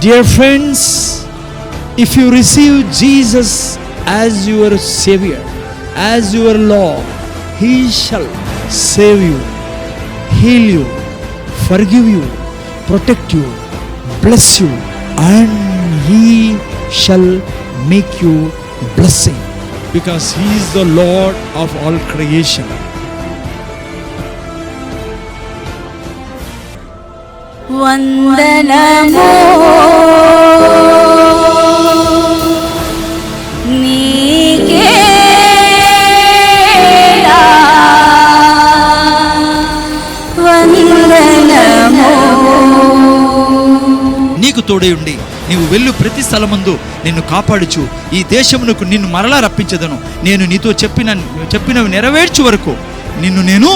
Dear friends, if you receive Jesus as your Savior, as your Lord, He shall save you, heal you, forgive you, protect you, bless you, and He shall make you blessing, because He is the Lord of all creation. వందనము నీకేలా వందనము. నీకు తోడై ఉండి నీవు వెళ్ళు ప్రతి స్థలమందు నిన్ను కాపాడుచు ఈ దేశమునకు నిన్ను మరలా రప్పించదను. నేను నీతో చెప్పినవి నెరవేర్చు వరకు నిన్ను నేను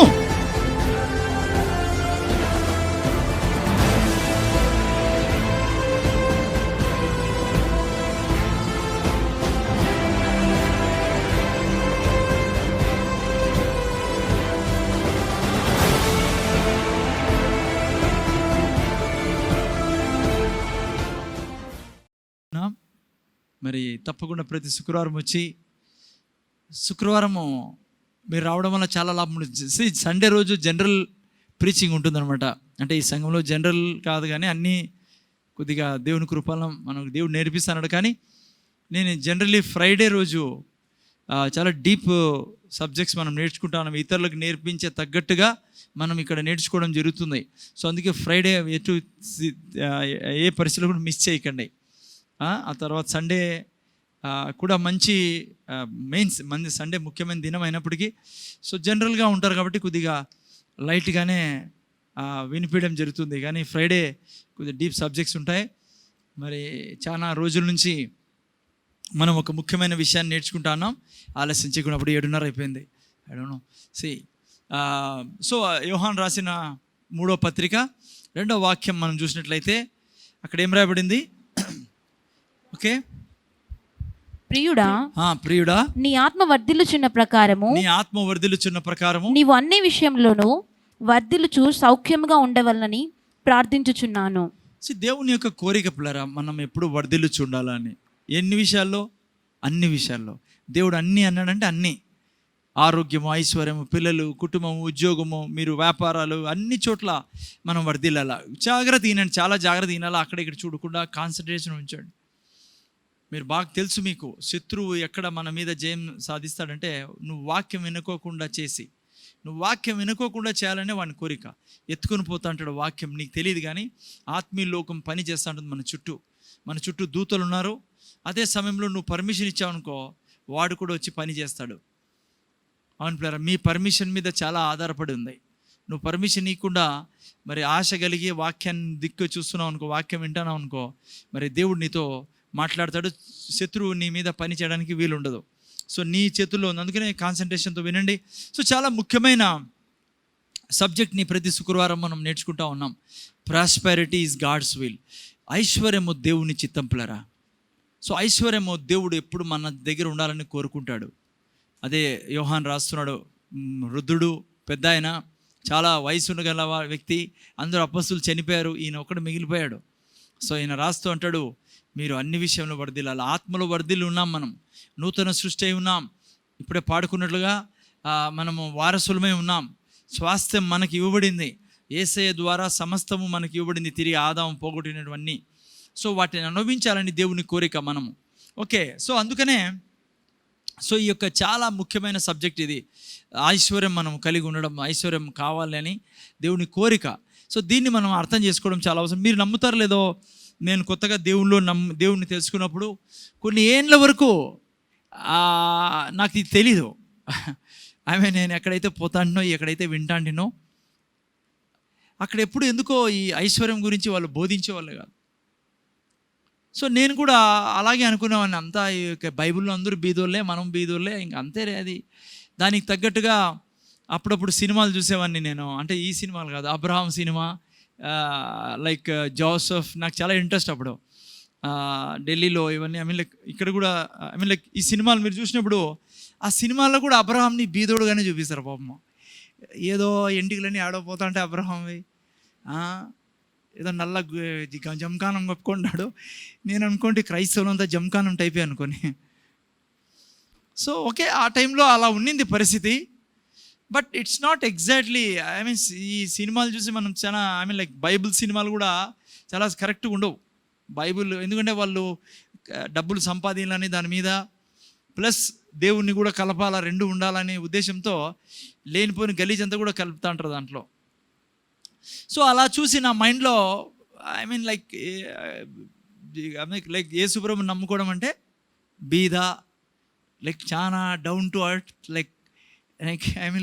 మరి తప్పకుండా ప్రతి శుక్రవారం వచ్చి శుక్రవారము మీరు రావడం వల్ల చాలా లాభం ఉంటుంది. సండే రోజు జనరల్ ప్రీచింగ్ ఉంటుందన్నమాట. అంటే ఈ సంఘంలో జనరల్ కాదు కానీ అన్నీ కొద్దిగా దేవుని కృపలో మనకు దేవుడు నేర్పిస్తున్నాడు. కానీ నేను జనరల్లీ ఫ్రైడే రోజు చాలా డీప్ సబ్జెక్ట్స్ మనం నేర్చుకుంటాం. ఇతరులకు నేర్పించే తగ్గట్టుగా మనం ఇక్కడ నేర్చుకోవడం జరుగుతుంది. సో అందుకే ఫ్రైడే ఏ పరిస్థితుల్లో కూడా మిస్ చేయకండి. ఆ తర్వాత సండే కూడా మంచి మంది సండే ముఖ్యమైన దినం అయినప్పటికీ సో జనరల్గా ఉంటారు కాబట్టి కొద్దిగా లైట్గానే వినిపించడం జరుగుతుంది. కానీ ఫ్రైడే కొద్దిగా డీప్ సబ్జెక్ట్స్ ఉంటాయి. మరి చాలా రోజుల నుంచి మనం ఒక ముఖ్యమైన విషయాన్ని నేర్చుకుంటా ఉన్నాం. ఆలస్యం చేయకున్నప్పుడు 7:30 అయిపోయింది. I don't know. సో యోహాన్ రాసిన 3వ పత్రిక 2వ వాక్యం మనం చూసినట్లయితే అక్కడ ఏం రాయబడింది? ఓకే, ప్రియుడా నీ ఆత్మ వర్ధిల్లుచున్న ప్రకారము నీవు అన్ని విషయంలోనూ వర్ధిల్లుచు సౌఖ్యముగా ఉండవలనని ప్రార్థించుచున్నాను. దేవుని యొక్క కోరిక పిల్లరా, మనం ఎప్పుడు వర్ధిల్లుచు ఉండాలని. ఎన్ని విషయాల్లో? అన్ని విషయాల్లో. దేవుడు అన్నీ అన్నాడంటే అన్నీ. ఆరోగ్యము, ఐశ్వర్యము, పిల్లలు, కుటుంబము, ఉద్యోగము, మీరు వ్యాపారాలు, అన్ని చోట్ల మనం వర్ధిల్లాలా. జాగ్రత్త వినండి, చాలా జాగ్రత్త వినాలా. అక్కడ ఇక్కడ చూడకుండా కాన్సన్ట్రేషన్ ఉంచండి. మీరు బాగా తెలుసు, మీకు శత్రువు ఎక్కడ మన మీద జయం సాధిస్తాడంటే నువ్వు వాక్యం వినుకోకుండా చేయాలనే వాని కోరిక. ఎత్తుకొని పోతా అంటాడు వాక్యం. నీకు తెలియదు కానీ ఆత్మీయ లోకం పని చేస్తూ ఉంటుంది మన చుట్టూ దూతలు ఉన్నారు. అదే సమయంలో నువ్వు పర్మిషన్ ఇచ్చావనుకో వాడు కూడా వచ్చి పని చేస్తాడు. అవును ప్లేరా, మీ పర్మిషన్ మీద చాలా ఆధారపడి ఉంది. నువ్వు పర్మిషన్ ఇవ్వకుండా మరి ఆశ కలిగి వాక్యాన్ని దిక్కు చూస్తున్నావు అనుకో, వాక్యం వింటున్నావు అనుకో, మరి దేవుడు నీతో మాట్లాడతాడు. శత్రువు నీ మీద పని చేయడానికి వీలుండదు. సో నీ చేతుల్లో ఉంది. అందుకనే కాన్సన్ట్రేషన్తో వినండి. సో చాలా ముఖ్యమైన సబ్జెక్ట్ని ప్రతి శుక్రవారం మనం నేర్చుకుంటా ఉన్నాం. Prosperity is God's will. ఐశ్వర్యము దేవుని చిత్తం పిల్లరా. సో ఐశ్వర్యము దేవుడు ఎప్పుడు మన దగ్గర ఉండాలని కోరుకుంటాడు. అదే యోహాన్ రాస్తున్నాడు. వృద్ధుడు, పెద్ద ఆయన, చాలా వయసు గల వ్యక్తి, అందరూ అపస్తులు చనిపోయారు, ఈయన ఒక్కడు మిగిలిపోయాడు. సో ఈయన రాస్తూ అంటాడు, మీరు అన్ని విషయంలో వర్ధిల్లాలి. ఆత్మలో వర్ధిల్లి ఉన్నాం, మనం నూతన సృష్టి అయి ఉన్నాం. ఇప్పుడే పాడుకున్నట్లుగా మనము వారసులమై ఉన్నాం. స్వాస్థ్యం మనకి ఇవ్వబడింది. యేసయ్య ద్వారా సమస్తము మనకి ఇవ్వబడింది, తిరిగి ఆదాము పోగొట్టినవన్నీ. సో వాటిని అనుభవించాలని దేవుని కోరిక మనము. ఓకే, సో అందుకనే సో ఈ యొక్క చాలా ముఖ్యమైన సబ్జెక్ట్ ఇది. ఐశ్వర్యం మనం కలిగి ఉండడం, ఐశ్వర్యం కావాలని దేవుని కోరిక. సో దీన్ని మనం అర్థం చేసుకోవడం చాలా అవసరం. మీరు నమ్ముతారు లేదో, నేను కొత్తగా దేవుణ్ణి తెలుసుకున్నప్పుడు కొన్ని ఏండ్ల వరకు నాకు ఇది తెలీదు. నేను ఎక్కడైతే పోతాంటినో, ఎక్కడైతే వింటాంటినో అక్కడ ఎప్పుడు ఎందుకో ఈ ఐశ్వర్యం గురించి వాళ్ళు బోధించేవాళ్ళు కాదు. సో నేను కూడా అలాగే అనుకునేవాడిని. అంతా ఈ బైబిల్లో అందరూ బీదోళ్ళే, మనం బీదోళ్ళే, ఇంక అంతే అది. దానికి తగ్గట్టుగా అప్పుడప్పుడు సినిమాలు చూసేవాడిని నేను. అంటే ఈ సినిమాలు కాదు, అబ్రహాం సినిమా, లైక్ జోసెఫ్, నాకు చాలా ఇంట్రెస్ట్ అప్పుడు. ఢిల్లీలో ఇవన్నీ ఇక్కడ కూడా ఈ సినిమాలు మీరు చూసినప్పుడు ఆ సినిమాల్లో కూడా అబ్రహాంని బీదోడుగానే చూపిస్తారు పాపం. ఏదో ఎంటికలన్నీ ఆడపోతా అంటే అబ్రహాంవి ఏదో నల్ల జమకానం కప్పుకున్నాడు. నేను అనుకోండి క్రైస్తవులంతా జమకానం టైపే అనుకొని. సో ఓకే, ఆ టైంలో అలా ఉన్నింది పరిస్థితి. But it's not exactly, I mean ఈ సినిమాలు చూసి మనం చాలా లైక్ బైబిల్ సినిమాలు కూడా చాలా కరెక్ట్గా ఉండవు. బైబిల్ ఎందుకంటే వాళ్ళు డబ్బులు సంపాదించాలని దాని మీద, ప్లస్ దేవుణ్ణి కూడా కలపాలా, రెండు ఉండాలనే ఉద్దేశంతో లేనిపోయిన గలీజ్ అంతా కూడా కలుపుతా ఉంటారు దాంట్లో. సో అలా చూసి నా మైండ్లో లైక్ యేసుప్రభుని నమ్ముకోవడం అంటే బీద, లైక్ చాలా down to earth, like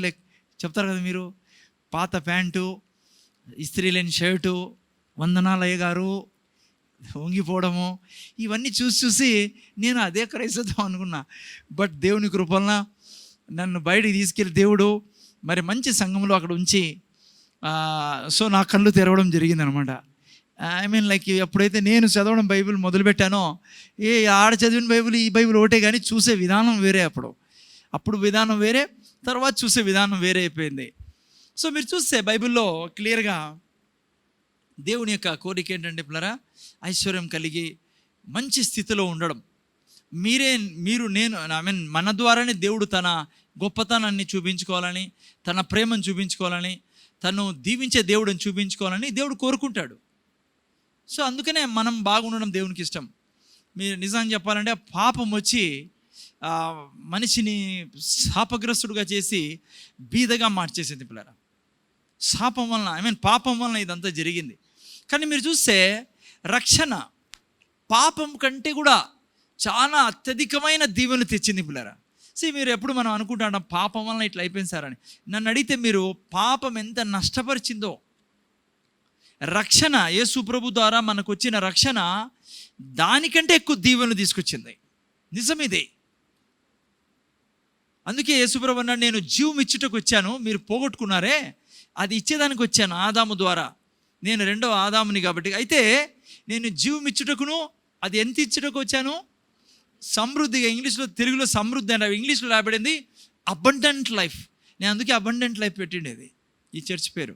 like చెప్తారు కదా మీరు, పాత ప్యాంటు, ఇస్త్రీ లేని షర్టు, వందనాలు అయ్యగారు, వంగిపోవడము, ఇవన్నీ చూసి నేను అదే క్రైస్తవం అనుకున్నా. బట్ దేవుని కృపలన నన్ను బయటికి తీసుకెళ్ళి దేవుడు మరి మంచి సంఘంలో అక్కడ ఉంచి సో నా కళ్ళు తెరవడం జరిగిందనమాట. లైక్ ఎప్పుడైతే నేను చదవడం బైబిల్ మొదలుపెట్టానో, ఆడ చదివిన బైబిల్ ఈ బైబిల్ ఒకటే, కానీ చూసే విధానం వేరే. అప్పుడు విధానం వేరే, తర్వాత చూసే విధానం వేరే అయిపోయింది. సో మీరు చూస్తే బైబిల్లో క్లియర్గా దేవుని యొక్క కోరిక ఏంటంటే పిల్లరా, ఐశ్వర్యం కలిగి మంచి స్థితిలో ఉండడం. నేను మన ద్వారానే దేవుడు తన గొప్పతనాన్ని చూపించుకోవాలని, తన ప్రేమను చూపించుకోవాలని, తను దీవించే దేవుడిని చూపించుకోవాలని దేవుడు కోరుకుంటాడు. సో అందుకనే మనం బాగుండడం దేవునికి ఇష్టం. మీరు నిజంగా చెప్పాలంటే పాపం వచ్చి మనిషిని శాపగ్రస్తుడుగా చేసి బీదగా మార్చేసింది పిల్లరా. శాపం వలన పాపం వలన ఇదంతా జరిగింది. కానీ మీరు చూస్తే రక్షణ పాపం కంటే కూడా చాలా అత్యధికమైన దీవెనలు తెచ్చింది పిల్లరా. మీరు ఎప్పుడు మనం అనుకుంటాం పాపం వలన ఇట్లా అయిపోయింది సార్ అని. నన్ను అడిగితే మీరు పాపం ఎంత నష్టపరిచిందో, రక్షణ యేసు ప్రభు ద్వారా మనకు వచ్చిన రక్షణ దానికంటే ఎక్కువ దీవెనలు తీసుకొచ్చింది. నిజమిదే. అందుకే యేసు ప్రభు అన్నాడు, నేను జీవం ఇచ్చుటకు వచ్చాను, మీరు పోగొట్టుకున్నారే, అది ఇచ్చేదానికి వచ్చాను ఆదాము ద్వారా. నేను రెండవ ఆదాముని కాబట్టి. అయితే నేను జీవం ఇచ్చుటకును, అది ఎంత ఇచ్చుటకు వచ్చాను? సమృద్ధిగా. ఇంగ్లీష్లో, తెలుగులో సమృద్ధి అంటే, ఇంగ్లీష్లో రాబడింది అబండెంట్ లైఫ్. నేను అందుకే అబండెంట్ లైఫ్ పెట్టిండేది ఈ చర్చ్ పేరు.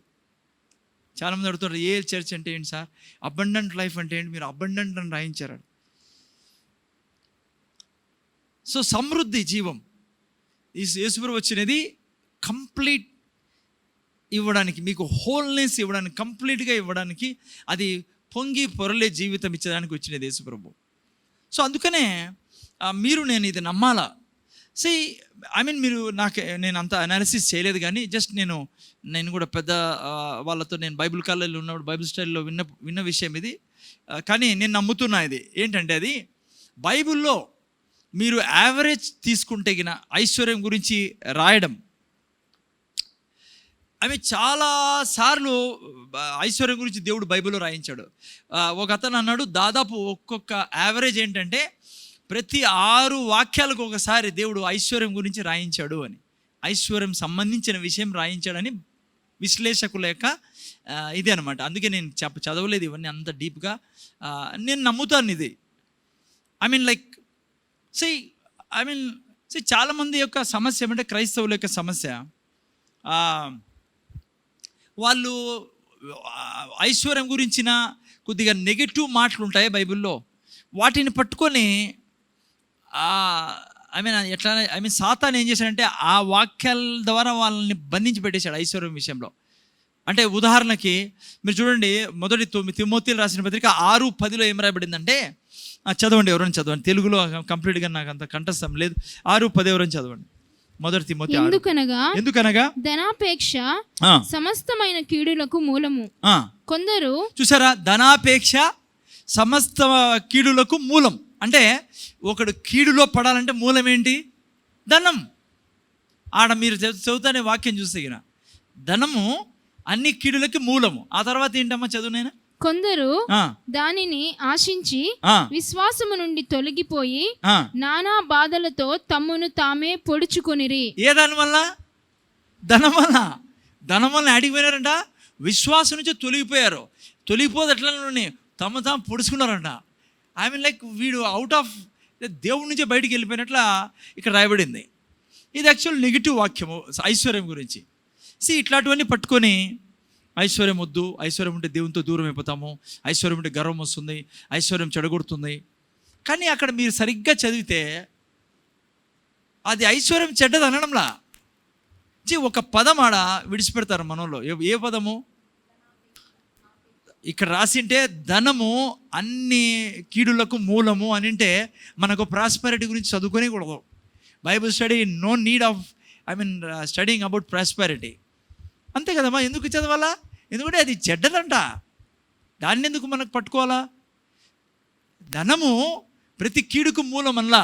చాలామంది అడుగుతారు, ఏ చర్చ్ అంటే ఏంటి సార్, అబండెంట్ లైఫ్ అంటే ఏంటి, మీరు అబండెంట్ అని రాయించారు. సో సమృద్ధి జీవం ఈ యేసుప్రభు వచ్చినది కంప్లీట్ ఇవ్వడానికి, మీకు హోల్నెస్ ఇవ్వడానికి, కంప్లీట్గా ఇవ్వడానికి, అది పొంగి పొరలే జీవితం ఇచ్చడానికి వచ్చినది యేసుప్రభు. సో అందుకనే నేను ఇది నమ్మాలా. నేను అంత అనాలిసిస్ చేయలేదు, కానీ జస్ట్ నేను కూడా పెద్ద వాళ్ళతో నేను బైబిల్ కాలేజీలో ఉన్నప్పుడు బైబిల్ స్టైల్లో విన్న విషయం ఇది. కానీ నేను నమ్ముతున్నా ఇది ఏంటంటే, అది బైబిల్లో మీరు యావరేజ్ తీసుకుంటే గిన ఐశ్వర్యం గురించి రాయడం, చాలాసార్లు ఐశ్వర్యం గురించి దేవుడు బైబిల్లో రాయించాడు. ఒక అతను అన్నాడు, దాదాపు ఒక్కొక్క యావరేజ్ ఏంటంటే ప్రతి 6 వాక్యాలకు ఒకసారి దేవుడు ఐశ్వర్యం గురించి రాయించాడు అని, ఐశ్వర్యం సంబంధించిన విషయం రాయించాడని విశ్లేషకుల యొక్క ఇదే అనమాట. అందుకే నేను చదవలేదు ఇవన్నీ అంత డీప్గా. నేను నమ్ముతాను ఇది. చాలామంది యొక్క సమస్య ఏమంటే, క్రైస్తవుల యొక్క సమస్య, వాళ్ళు ఐశ్వర్యం గురించిన కొద్దిగా నెగటివ్ మాటలు ఉంటాయి బైబిల్లో, వాటిని పట్టుకొని సాతాను ఏం చేశాడంటే ఆ వాక్యాల ద్వారా వాళ్ళని బంధించి పెట్టేశాడు ఐశ్వర్యం విషయంలో. అంటే ఉదాహరణకి మీరు చూడండి, మొదటి తిమోతిలు రాసిన పత్రిక 6:10 ఏం రాయబడిందంటే, చదవండి, ఎవరైనా చదవండి. తెలుగులో కంప్లీట్గా నాకు అంత కంఠస్థం లేదు. 6:10 ఎవరైనా చదవండి. మొదటి తిమోతి. ఎందుకనగా ధనాపేక్ష సమస్తమైన కీడులకు మూలము. కొందరు చూసారా, ధనాపేక్ష సమస్త కీడులకు మూలం. అంటే ఒకడు కీడులో పడాలంటే మూలం ఏంటి? ధనం. ఆడ మీరు చదువుతానే వాక్యం చూస్తే గిన ధనము అన్ని కీడులకి మూలము. ఆ తర్వాత ఏంటమ్మా చదువు నేను. కొందరు దానిని ఆశించి విశ్వాసము నుండి తొలగిపోయి నానా బాధలతో తమ్మును తామే పొడుచుకొనిరి. ఏ దానివల్ల? ధనం వల్ల. ధనం వల్ల అడిగిపోయినారంట, విశ్వాసం నుంచి తొలగిపోయారు. తొలగిపోదు ఎట్లా తమ తాము పొడుచుకున్నారంట. లైక్ వీడు అవుట్ ఆఫ్ దేవుడి నుంచే బయటికి వెళ్ళిపోయినట్ల ఇక్కడ రాయబడింది. ఇది యాక్చువల్ నెగిటివ్ వాక్యము ఐశ్వర్యం గురించి. ఇట్లాంటివన్నీ పట్టుకొని ఐశ్వర్యం వద్దు, ఐశ్వర్యం ఉంటే దేవునితో దూరం అయిపోతాము, ఐశ్వర్యం ఉంటే గర్వం వస్తుంది, ఐశ్వర్యం చెడగొడుతుంది. కానీ అక్కడ మీరు సరిగ్గా చదివితే అది ఐశ్వర్యం చెడ్డది అనడంలా. ఒక పదం ఆడ విడిచిపెడతారు మనలో. ఏ పదము? ఇక్కడ రాసింటే ధనము అన్ని కీడులకు మూలము అని అంటే మనకు ప్రాస్పెరిటీ గురించి చదువుకొని కూడదు. Bible study no need of studying about prosperity. అంతే కదమ్మా, ఎందుకు చదవాలా? ఎందుకంటే అది చెడ్డదంట. దాన్ని ఎందుకు మనకు పట్టుకోవాలా? ధనము ప్రతి కీడుకు మూలం అనలా.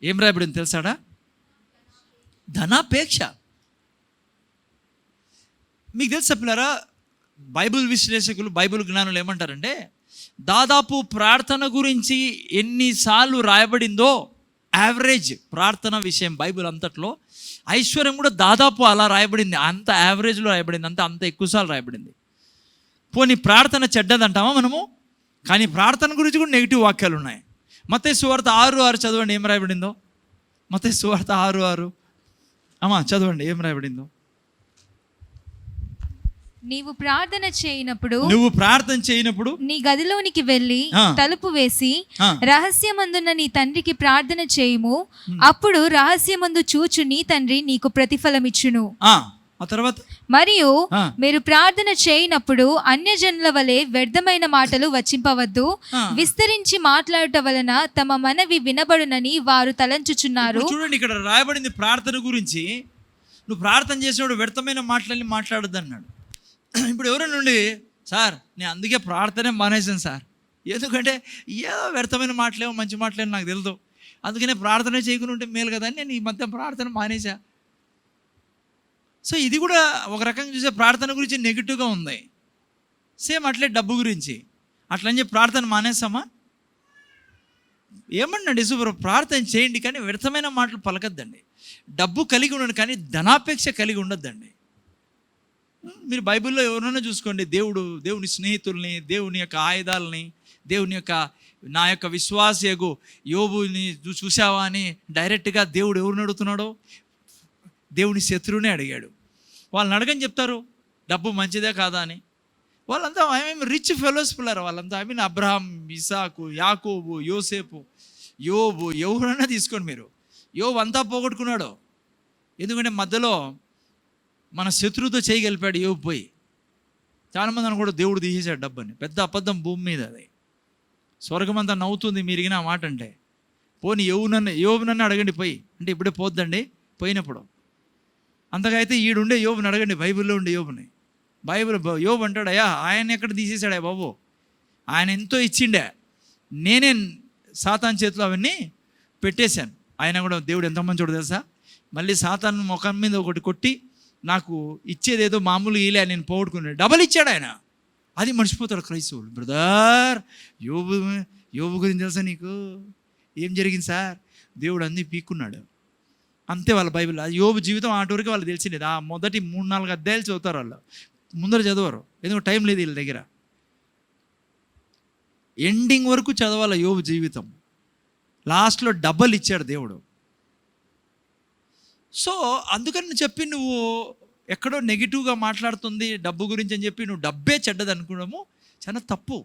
ఏం రాయబడింది తెలుసాడా? ధనాపేక్ష. మీకు తెలుసా పిల్లరా, బైబిల్ విశ్లేషకులు, బైబిల్ జ్ఞానులు ఏమంటారంటే, దాదాపు ప్రార్థన గురించి ఎన్నిసార్లు రాయబడిందో యావరేజ్ ప్రార్థన విషయం బైబిల్ అంతట్లో, ఐశ్వర్యం కూడా దాదాపు అలా రాయబడింది. అంత యావరేజ్లో రాయబడింది, అంత ఎక్కువసార్లు రాయబడింది. పోనీ ప్రార్థన చెడ్డదంటామా మనము? కానీ ప్రార్థన గురించి కూడా నెగిటివ్ వాక్యాలు ఉన్నాయి. మత్తయి సువార్త 6:6 చదవండి, ఏం రాయబడిందో. మత్తయి సువార్త 6:6 అమ్మా చదవండి, ఏం రాయబడిందో. నువ్వు ప్రార్థన చేయనప్పుడు నీ గదిలోనికి వెళ్ళి తలుపు వేసి రహస్యమందున్న నీ తండ్రికి ప్రార్థన చేయుము. అప్పుడు రహస్యమందు చూచు నీ తండ్రి నీకు ప్రతిఫలమిచ్చును. ఆ తర్వాత, మరియు మీరు ప్రార్థన చేయనప్పుడు అన్యజనుల వలె వ్యర్థమైన మాటలు వచింపవద్దు, విస్తరించి మాట్లాడట వలన తమ మనవి వినబడునని వారు తలంచుచున్నారు. చూడండి, ఇక్కడ రాయబడింది ప్రార్థన గురించి. నువ్వు ప్రార్థన చేసినప్పుడు వ్యర్థమైన మాటలని మాట్లాడద్దు అన్నాడు. ఇప్పుడు ఎవరైనా నుండి, సార్ నేను అందుకే ప్రార్థనే మానేసాను సార్, ఎందుకంటే ఏదో వ్యర్థమైన మాటలేమో మంచి మాటలేమో నాకు తెలియదు, అందుకనే ప్రార్థన చేయకుండా ఉంటే మేలు కదా అని నేను ఈ మధ్య ప్రార్థన మానేసా. సో ఇది కూడా ఒక రకంగా చూసే ప్రార్థన గురించి నెగిటివ్గా ఉంది. సేమ్ అట్లే డబ్బు గురించి అట్లని చెప్పి ప్రార్థన మానేస్తామా? ఏమన్నాడు యేసు, ప్రార్థన చేయండి కానీ వ్యర్థమైన మాటలు పలకద్దండి. డబ్బు కలిగి ఉండండి కానీ ధనాపేక్ష కలిగి ఉండొద్దండి. మీరు బైబిల్లో ఎవరైనా చూసుకోండి, దేవుని స్నేహితుల్ని, దేవుని యొక్క ఆయుధాలని, దేవుని యొక్క నా యొక్క విశ్వాసయగు యోబుని చూసావా అని డైరెక్ట్గా దేవుడు ఎవరిని అడుగుతున్నాడో, దేవుని శత్రువునే అడిగాడు. వాళ్ళని అడగని చెప్తారు డబ్బు మంచిదే కాదా అని. వాళ్ళంతా రిచ్ ఫెలోస్ పిల్లరు వాళ్ళంతా. అబ్రహాం, ఇసాకు, యాకోబు, యోసేపు, యోబు, ఎవరైనా తీసుకోండి మీరు. యోబు అంతా పోగొట్టుకున్నాడు, ఎందుకంటే మధ్యలో మన శత్రువుతో చేయగలిపాడు యోబు పోయి. చాలామంది అని కూడా దేవుడు తీసేశాడు డబ్బని. పెద్ద అబద్ధం భూమి మీద. అది స్వర్గమంతా నవ్వుతుంది మీరు ఇగిన మాట అంటే. పోనీ యోబునన్ను అడగండి పోయి అంటే, ఇప్పుడే పోద్దండి పోయినప్పుడు. అంతగా అయితే ఈడుండే యోబుని అడగండి, బైబిల్లో ఉండే యోబుని. యోబు అంటాడు, అయ్యా ఆయన ఎక్కడ తీసేశాడా బాబు, ఆయన ఎంతో ఇచ్చిండే, నేనే సాతాన్ చేతిలో అవన్నీ పెట్టేశాను. ఆయన కూడా దేవుడు ఎంత మంచోడు తెలుసా, మళ్ళీ సాతాన్ ముఖం మీద ఒకటి కొట్టి నాకు ఇచ్చేదేదో మామూలు ఇలే నేను పోగొట్టుకున్నాడు, డబల్ ఇచ్చాడు ఆయన. అది మర్చిపోతాడు క్రైస్తవులు. బ్రదర్ యోబు గురించి తెలుసా నీకు, ఏం జరిగింది సార్, దేవుడు అన్నీ పీక్కున్నాడు అంతే. వాళ్ళ బైబిల్ యోబు జీవితం ఆటవరకు వాళ్ళు తెలిసిండేది. ఆ మొదటి 3-4 అధ్యాయాలు చదువుతారు వాళ్ళు, ముందర చదవరు, ఎందుకంటే టైం లేదు వీళ్ళ దగ్గర. ఎండింగ్ వరకు చదవాలి యోబు జీవితం. లాస్ట్లో డబల్ ఇచ్చాడు దేవుడు. సో అందుకని చెప్పి నువ్వు ఎక్కడో నెగిటివ్గా మాట్లాడుతుంది డబ్బు గురించి అని చెప్పి నువ్వు డబ్బే చెడ్డది అనుకోవడము చాలా తప్పు.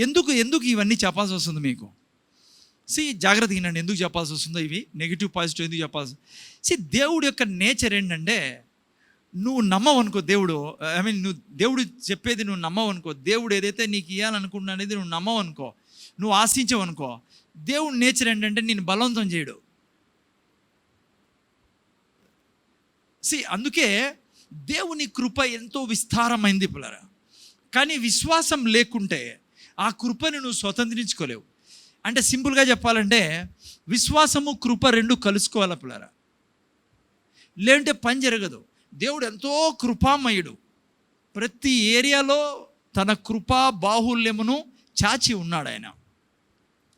ఎందుకు ఇవన్నీ చెప్పాల్సి వస్తుంది మీకు? జాగ్రత్తగా వినండి, ఎందుకు చెప్పాల్సి వస్తుందో ఇవి నెగిటివ్ పాజిటివ్ ఎందుకు చెప్పాల్సి. దేవుడు యొక్క నేచర్ ఏంటంటే, నువ్వు నమ్మవు అనుకో దేవుడు, నువ్వు దేవుడు చెప్పేది నువ్వు నమ్మవు అనుకో, దేవుడు ఏదైతే నీకు ఇవ్వాలనుకుంటున్నా అనేది నువ్వు నమ్మవు అనుకో, నువ్వు ఆశించవు అనుకో, దేవుడు నేచర్ ఏంటంటే నేను బలవంతం చేయడు. అందుకే దేవుని కృప ఎంతో విస్తారమైంది పిల్లరా. కానీ విశ్వాసం లేకుంటే ఆ కృపను నువ్వు స్వతంత్రించుకోలేవు. అంటే సింపుల్గా చెప్పాలంటే విశ్వాసము కృప రెండు కలుసుకోవాలి పిల్లరా, లేదంటే పని జరగదు. దేవుడు ఎంతో కృపామయుడు, ప్రతి ఏరియాలో తన కృపా బాహుల్యమును చాచి ఉన్నాడు ఆయన.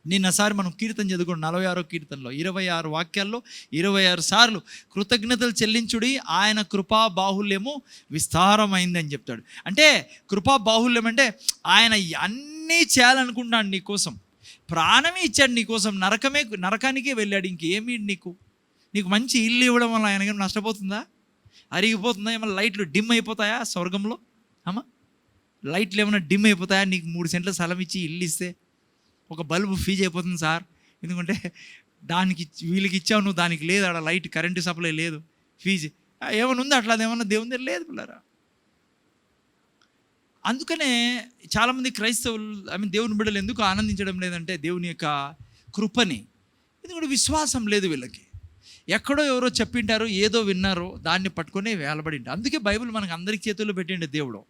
నిన్నసారి మనం కీర్తన చదువుకోండి, 46వ కీర్తనలో 26 వాక్యాల్లో 26 సార్లు కృతజ్ఞతలు చెల్లించుడి, ఆయన కృపా బాహుల్యము విస్తారమైందని చెప్తాడు. అంటే కృపా బాహుల్యం అంటే ఆయన అన్నీ చేయాలనుకుంటాడు నీకోసం, ప్రాణమే ఇచ్చాడు నీకోసం, నరకానికే వెళ్ళాడు. ఇంకేమీ నీకు మంచి ఇల్లు ఇవ్వడం వల్ల ఆయన నష్టపోతుందా? అరిగిపోతుందా? ఏమన్నా లైట్లు డిమ్ అయిపోతాయా స్వర్గంలో? అమ్మా, లైట్లు ఏమైనా డిమ్ అయిపోతాయా? నీకు 3 సెంట్ల స్థలం ఇచ్చి ఇల్లు ఇస్తే ఒక బల్బు ఫీజు అయిపోతుంది సార్, ఎందుకంటే దానికి వీళ్ళకి ఇచ్చావు నువ్వు, దానికి లేదు ఆడ లైట్ కరెంటు సప్లై లేదు, ఫీజు ఏమైనా ఉంది అట్లా, అదేమన్నా దేవుని దగ్గర లేదు పిల్లరా. అందుకనే చాలామంది క్రైస్తవులు దేవుని బిడ్డలు ఎందుకు ఆనందించడం లేదంటే దేవుని యొక్క కృపని, ఎందుకంటే విశ్వాసం లేదు వీళ్ళకి. ఎక్కడో ఎవరో చెప్పింటారు, ఏదో విన్నారో దాన్ని పట్టుకొని వేలబడింటారు. అందుకే బైబిల్ మనకు అందరి చేతుల్లో పెట్టిండే దేవుడు.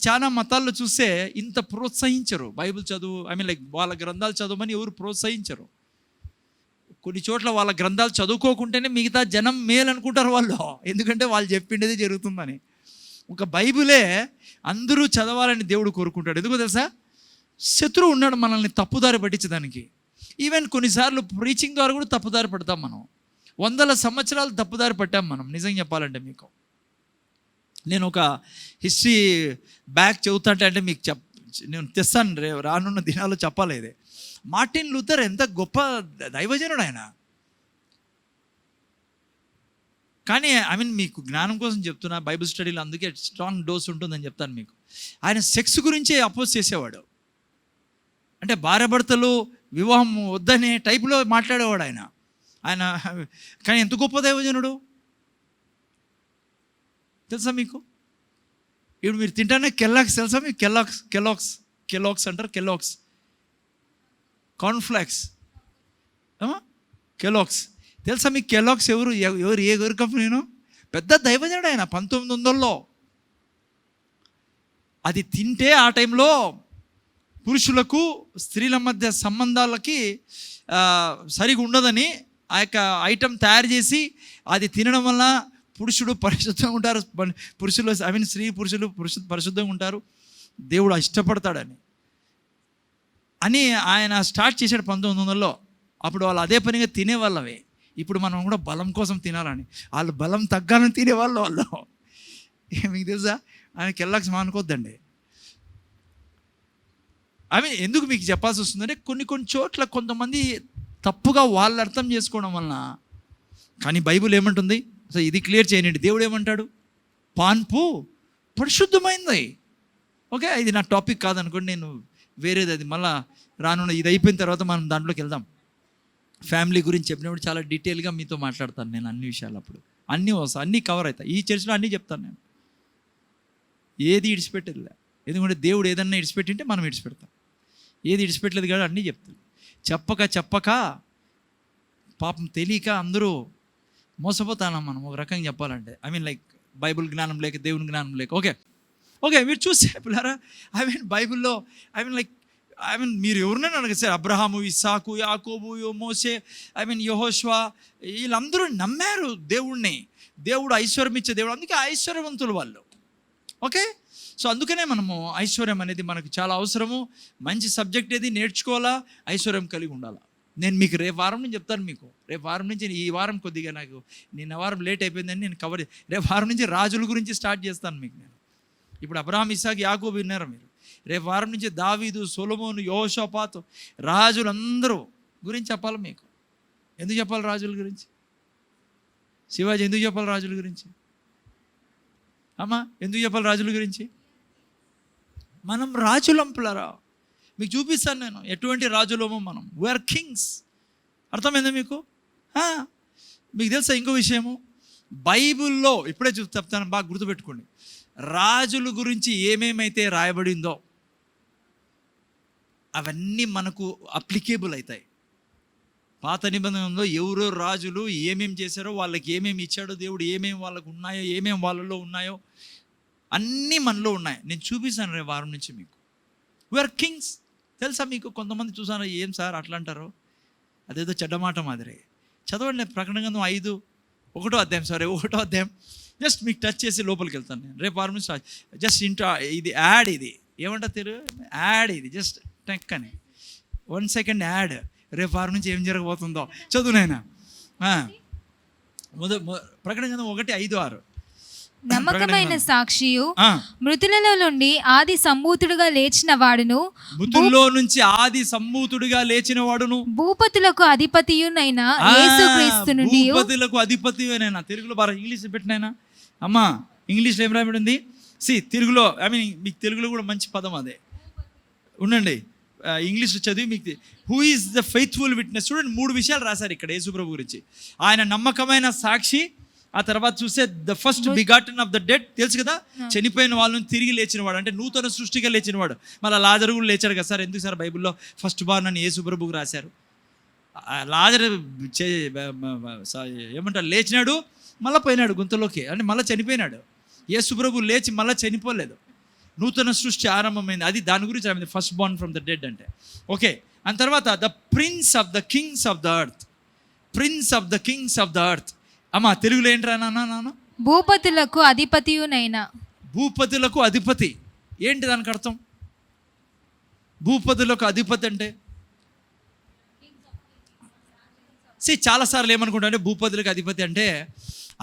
చాలా మతాల్లో చూస్తే ఇంత ప్రోత్సహించరు బైబిల్ చదువు, లైక్ వాళ్ళ గ్రంథాలు చదవమని ఎవరు ప్రోత్సహించరు. కొన్ని చోట్ల వాళ్ళ గ్రంథాలు చదువుకోకుంటేనే మిగతా జనం మేలు అనుకుంటారు వాళ్ళు, ఎందుకంటే వాళ్ళు చెప్పిండేది జరుగుతుందని. ఒక బైబిలే అందరూ చదవాలని దేవుడు కోరుకుంటాడు. ఎందుకో తెలుసా? శత్రువు ఉన్నాడు మనల్ని తప్పుదారి పట్టించడానికి. ఈవెన్ కొన్నిసార్లు ప్రీచింగ్ ద్వారా కూడా తప్పుదారి పడతాం మనం. 100 సంవత్సరాలు తప్పుదారి పట్టాం మనం. నిజంగా చెప్పాలంటే మీకు నేను ఒక హిస్టరీ బ్యాక్ చదువుతా అంటే మీకు నేను తెస్తాను, రానున్న దినాల్లో చెప్పాలి. ఇది మార్టిన్ లూథర్ ఎంత గొప్ప దైవజనుడు ఆయన. కానీ మీకు జ్ఞానం కోసం చెప్తున్నా, బైబిల్ స్టడీలో అందుకే స్ట్రాంగ్ డోస్ ఉంటుందని చెప్తాను మీకు. ఆయన సెక్స్ గురించే అపోజ్ చేసేవాడు. అంటే భార్యాభర్తలు వివాహం వద్దనే టైపులో మాట్లాడేవాడు ఆయన. కానీ ఎంత గొప్ప దైవజనుడు తెలుసా మీకు? ఇప్పుడు మీరు తింటానే కెల్లాక్స్ తెలుసా మీకు? కెలాక్స్ అంటారు, కెలాక్స్ కార్న్ఫ్లాక్స్, కెలాక్స్ తెలుసా మీకు? కెలాక్స్ ఎవరు ఏ కంపెనీనో? పెద్ద దైవజనుడు ఆయన 1900లో. అది తింటే ఆ టైంలో పురుషులకు స్త్రీల మధ్య సంబంధాలకి సరిగా ఉండదని ఆ యొక్క ఐటెం తయారు చేసి అది తినడం వల్ల పురుషుడు పరిశుద్ధంగా ఉంటారు, పురుషులు స్త్రీ పురుషులు పరిశుద్ధంగా ఉంటారు, దేవుడు ఇష్టపడతాడని ఆయన స్టార్ట్ చేశాడు 1900లో. అప్పుడు వాళ్ళు అదే పనిగా తినేవాళ్ళవే. ఇప్పుడు మనం కూడా బలం కోసం తినాలని, వాళ్ళు బలం తగ్గాలని తినేవాళ్ళు వాళ్ళు. మీకు తెలుసా? ఆయన కెల్లాక్స్ మానుకోద్దండి. ఎందుకు మీకు చెప్పాల్సి వస్తుందంటే కొన్ని చోట్ల కొంతమంది తప్పుగా వాళ్ళు అర్థం చేసుకోవడం వలన. కానీ బైబిల్ ఏమంటుంది? సో ఇది క్లియర్ చేయండి. దేవుడు ఏమంటాడు? పాన్పు పరిశుద్ధమైంది. ఓకే, ఇది నా టాపిక్ కాదనుకోండి, నేను వేరేది, అది మళ్ళీ రానున్న ఇది అయిపోయిన తర్వాత మనం దాంట్లోకి వెళ్దాం. ఫ్యామిలీ గురించి చెప్పినప్పుడు చాలా డీటెయిల్గా మీతో మాట్లాడతాను నేను అన్ని విషయాలు. అప్పుడు అన్నీ కవర్ అవుతాయి. ఈ చర్చలో అన్నీ చెప్తాను నేను, ఏది ఇడిచిపెట్టేది. ఎందుకంటే దేవుడు ఏదన్నా ఇడిచిపెట్టింటే మనం ఇడిచిపెడతాం. ఏది ఇడిచిపెట్టలేదు కానీ అన్నీ చెప్తాను. చెప్పక పాపం తెలియక అందరూ మోసపోతాను మనం, ఒక రకంగా చెప్పాలంటే. లైక్ బైబిల్ జ్ఞానం లేక, దేవుని జ్ఞానం లేక. ఓకే మీరు చూస్తే పిల్లరా, బైబిల్లో లైక్ మీరు ఎవరినైనా అడగదు సార్, అబ్రహాము, ఇస్సాకు, యాకోబు, మోసే, యెహోషువ, వీళ్ళందరూ నమ్మారు దేవుణ్ణి. దేవుడు ఐశ్వర్యం ఇచ్చే దేవుడు, అందుకే ఐశ్వర్యవంతులు వాళ్ళు. ఓకే, సో అందుకనే మనము ఐశ్వర్యం అనేది మనకు చాలా అవసరము. మంచి సబ్జెక్ట్ ఏది నేర్చుకోవాలా, ఐశ్వర్యం కలిగి ఉండాలా. నేను మీకు రేపు వారం నుంచి చెప్తాను. రేపు వారం నుంచి, ఈ వారం కొద్దిగా నాకు నిన్న వారం లేట్ అయిపోయిందని నేను రేపు వారం నుంచి రాజుల గురించి స్టార్ట్ చేస్తాను మీకు. నేను ఇప్పుడు అబ్రహాం, ఇస్సాకు, యాకోబు విన్నారు మీరు. రేపు వారం నుంచి దావీదు, సొలొమోను, యెహోషాపాతు, రాజులందరూ గురించి చెప్పాలి మీకు. ఎందుకు చెప్పాలి రాజుల గురించి? శివాజీ ఎందుకు చెప్పాలి రాజుల గురించి? ఎందుకు చెప్పాలి రాజుల గురించి? మనం రాజులంపులరా. మీకు చూపిస్తాను నేను ఎటువంటి రాజులమో మనం. We are kings. అర్థమైందా మీకు? మీకు తెలుసా ఇంకో విషయము? బైబిల్లో ఇప్పుడే చెప్తాను, బాగా గుర్తుపెట్టుకోండి. రాజుల గురించి ఏమేమైతే రాయబడిందో అవన్నీ మనకు అప్లికేబుల్ అవుతాయి. పాత నిబంధనలో ఎవరో రాజులు ఏమేమి చేశారో, వాళ్ళకి ఏమేమి ఇచ్చాడో దేవుడు, ఏమేమి వాళ్ళకు ఉన్నాయో, ఏమేమి వాళ్ళలో ఉన్నాయో అన్నీ మనలో ఉన్నాయి. నేను చూపిస్తాను రేపు వారం నుంచి మీకు. We are kings. తెలుసా మీకు? కొంతమంది చూసాను, ఏం సార్ అట్లా అంటారు, అదేదో చెడ్డమాట మాదిరి. చదవండి ప్రకటన గ్రంథం 1వ అధ్యాయం జస్ట్ మీకు టచ్ చేసి లోపలికి వెళ్తాను నేను రేపు వారం నుంచి. జస్ట్ ఇది యాడ్, ఇది ఏమంటా యాడ్, ఇది జస్ట్ టెక్ అని 1 సెకండ్ యాడ్. రేపు వారం నుంచి ఏం జరగబోతుందో చదువు నాయనా. ప్రకటన గ్రంథం 1:5-6. నమ్మకమైన సాక్షియు, మృతులలో నుండి ఆది సంభూతుడుగా లేచిన వాడును, మృతుల్లో నుంచి ఆది సంభూతుడుగా లేచిన వాడును, భూపతులకు అధిపతియునైన యేసుక్రీస్తు నుండి. భూపతులకు అధిపతియునైనా. తెలుగులో బాగా ఇంగ్లీష్ పెట్టినైనా అమ్మా, ఇంగ్లీష్లో ఏం రాయబడి ఉంది? తెలుగులో మీకు తెలుగులో కూడా మంచి పదం అదే. ఉండండి, ఇంగ్లీష్ చదివి మీకు who is the faithful witness. చూడండి, 3 విషయాలు రాశారు ఇక్కడ యేసుప్రభు గురించి. ఆయన నమ్మకమైన సాక్షి, ఆ తర్వాత చూస్తే the first begotten of the dead, తెలుసు కదా, చనిపోయిన వాళ్ళని తిరిగి లేచినవాడు, అంటే నూతన సృష్టిగా లేచినవాడు. మళ్ళీ లాజరు కూడా లేచాడు కదా సార్. ఎందుకు సార్ బైబిల్లో ఫస్ట్ బార్న్ అని యేసుప్రభుకు రాశారు? లాజరు ఏమంటారు, లేచినాడు మళ్ళీ పోయినాడు గుంతలోకి, అంటే మళ్ళీ చనిపోయినాడు. యేసుప్రభు లేచి మళ్ళీ చనిపోలేదు, నూతన సృష్టి ఆరంభమైంది. అది దాని గురించి first born from the dead అంటే. ఓకే, ఆ తర్వాత the prince of the kings of the earth. Prince of the kings of the earth. అమ్మా, తెలుగులో ఏంట్రా నాన్న? భూపతులకు అధిపతియునైనా. భూపతులకు అధిపతి ఏంటి దానికి అర్థం? భూపతులకు అధిపతి అంటే చాలాసార్లు ఏమనుకుంటా అంటే భూపతులకు అధిపతి అంటే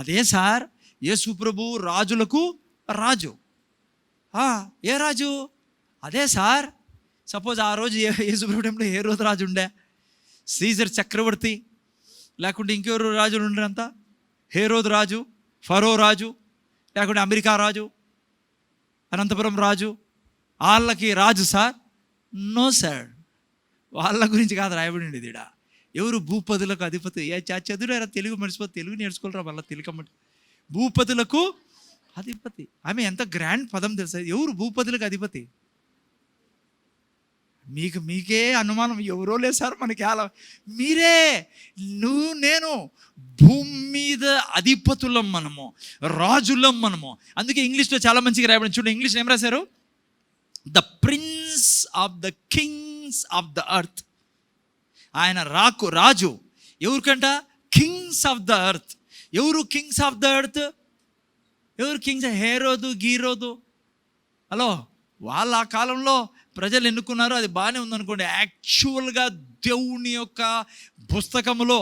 అదే సార్, యేసు ప్రభు రాజులకు రాజు. ఏ రాజు? అదే సార్. సపోజ్ ఆ రోజు యేసు ప్రభు టైంలో ఏ రోజు రాజు ఉండే? సీజర్ చక్రవర్తి, లేకుంటే ఇంకెవరు రాజులు ఉండే? అంతా హేరోదు రాజు, ఫరో రాజు, లేకుంటే అమెరికా రాజు, అనంతపురం రాజు, వాళ్ళకి రాజు సార్? నో సార్, వాళ్ళ గురించి కాదు రాయబడి ఉండేది ఇక్కడ. ఎవరు? భూపతులకు అధిపతి. చదువురా, తెలుగు మర్చిపోతే తెలుగు నేర్చుకోలేరా మళ్ళీ తెలుకమ్మటి. భూపతులకు అధిపతి. ఆమె ఎంత గ్రాండ్ పదం తెలుసా? ఎవరు భూపతులకు అధిపతి? మీకే అనుమానం, ఎవరో లేదు సార్ మనకి. అలా మీరే, నువ్వు, నేను భూమి మీద అధిపతులం మనము, రాజులం మనము. అందుకే ఇంగ్లీష్లో చాలా మంచిగా రాయబడి. చూడండి, ఇంగ్లీష్లో ఏం రాశారు? The prince of the kings of the earth. ఆయన రాజు. ఎవరికంట? Kings of the earth. ఎవరు కింగ్స్ ఆఫ్ ద ఎర్త్? ఎవరు కింగ్స్? హేరోదు, గీరోదు. హలో, వాళ్ళ ఆ కాలంలో ప్రజలు ఎన్నుకున్నారు, అది బాగానే ఉందనుకోండి. యాక్చువల్గా దేవుని యొక్క పుస్తకంలో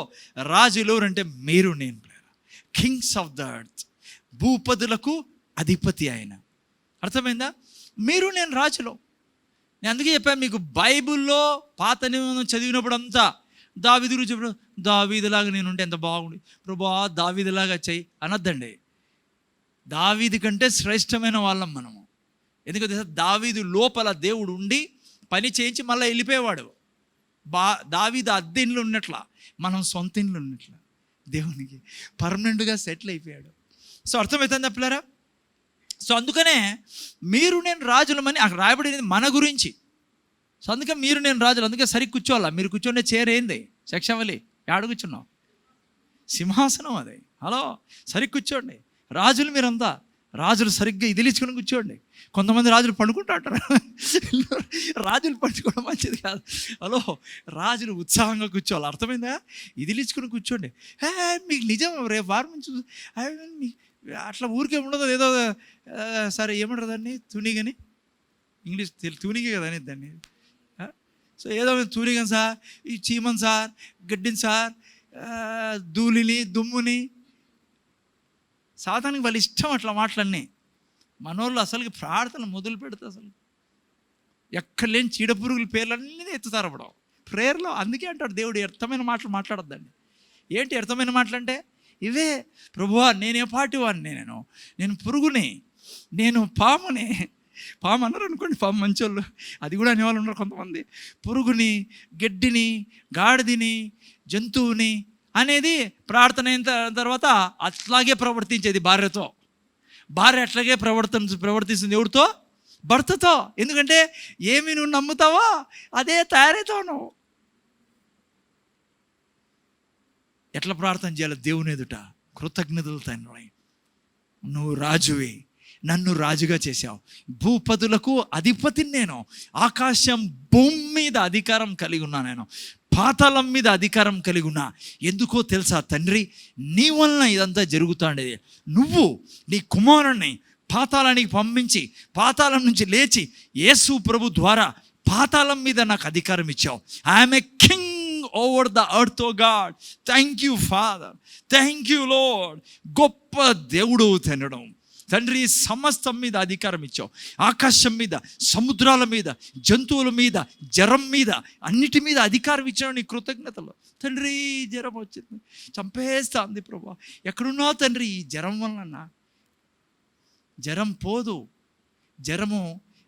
రాజులు ఎవరంటే మీరు, నేను. కింగ్స్ ఆఫ్ ద ఎర్త్, భూపతులకు అధిపతి ఆయన. అర్థమైందా? మీరు, నేను రాజులో. నేను అందుకే చెప్పాను మీకు, బైబిల్లో పాత నిబంధన చదివినప్పుడు అంతా దావీదు గురించి చెప్పిన, దావీదులాగా నేను ఉంటే ఎంత బాగుంది ప్రభువా, దావీదులాగా చెయ్యి అనొద్దండి. దావీదు కంటే శ్రేష్టమైన వాళ్ళం మనము. ఎందుకంటే దావీదు లోపల దేవుడు ఉండి పని చేయించి మళ్ళీ వెళ్ళిపోయేవాడు. దావీదు అద్దె ఇండ్లు ఉన్నట్ల, మనం సొంత ఇండ్లు ఉన్నట్ల దేవునికి పర్మనెంట్గా సెటిల్ అయిపోయాడు. సో అర్థమవుతుంది తప్పలేరా? సో అందుకనే మీరు, నేను రాజులమని అక్కడ రాయబడింది మన గురించి. సో అందుకే మీరు, నేను రాజులు. అందుకే సరి కూర్చోవాలా. మీరు కూర్చోండే చైర్ ఏంది? శక్షవలి ఏడ కూర్చున్నావు? సింహాసనం అది. హలో, సరి కూర్చోండి. రాజులు మీరంతా రాజులు సరిగ్గా ఇదిలించుకొని కూర్చోండి. కొంతమంది రాజులు పండుకుంటా అంటారు. రాజులు పండుకోవడం మంచిది కాదు. హలో, రాజులు ఉత్సాహంగా కూర్చోవాలి. అర్థమైందా? ఇదిలించుకొని కూర్చోండి. మీకు నిజం రేపు వారం నుంచి అట్లా ఊరికే ఉండదు. ఏదో సరే ఏమంటారు దాన్ని? తునిగని, ఇంగ్లీష్ తునిగే కదా అనేది దాన్ని. సో ఏదో తునిగని సార్, ఈ చీమన్ సార్, గడ్డిని సార్, ధూళిని, దుమ్ముని. సాధారణంగా వాళ్ళ ఇష్టం అట్లా మాటలన్నీ. మనోళ్ళు అసలుకి ప్రార్థన మొదలు పెడితే అసలు ఎక్కడ లేని చీడపురుగుల పేర్లన్నీ ఎత్తుతారు అప్పుడు ప్రేయర్లో. అందుకే అంటాడు దేవుడు, వ్యర్థమైన మాటలు మాట్లాడొద్దండి. ఏంటి వ్యర్థమైన మాటలు అంటే ఇవే. ప్రభువా, నేనే పాటివాడిని, నేను పురుగుని, నేను పాముని. పాము అన్నారు అనుకోండి, పాము మంచోళ్ళు, అది కూడా అనేవాళ్ళు ఉన్నారు కొంతమంది. పురుగుని, గడ్డిని, గాడిదని, జంతువుని అనేది ప్రార్థన అయిన తర్వాత అట్లాగే ప్రవర్తించేది భార్యతో. భార్య అట్లాగే ప్రవర్తిస్తుంది ఎవరితో? భర్తతో. ఎందుకంటే ఏమి నువ్వు నమ్ముతావో అదే తయారవుతావు నువ్వు. ఎట్లా ప్రార్థన చేయాలి దేవుని ఎదుట? కృతజ్ఞతలు తండ్రి, నువ్వు రాజువి, నన్ను రాజుగా చేశావు. భూపతులకు అధిపతిని నేను. ఆకాశం భూమి మీద అధికారం కలిగి ఉన్నా, నేను పాతాళం మీద అధికారం కలిగి ఉన్నా. ఎందుకో తెలుసా తండ్రి, నీ వలన ఇదంతా జరుగుతాండేది. నువ్వు నీ కుమారుణ్ణి పాతాళానికి పంపించి పాతాళం నుంచి లేచి యేసు ప్రభు ద్వారా పాతాళం మీద నాకు అధికారం ఇచ్చావు. I'm a king over the earth, O God. Thank you Father, thank you Lord. గొప్ప దేవుడు తినడం. తండ్రి సమస్తం మీద అధికారం ఇచ్చావు. ఆకాశం మీద, సముద్రాల మీద, జంతువుల మీద, జ్వరం మీద, అన్నిటి మీద అధికారం ఇచ్చావు. నీ కృతజ్ఞతలు తండ్రి. జ్వరం వచ్చింది, చంపేస్తా ఉంది ప్రభా. ఎక్కడున్నావు తండ్రి? ఈ జ్వరం వలన జ్వరం పోదు. జ్వరము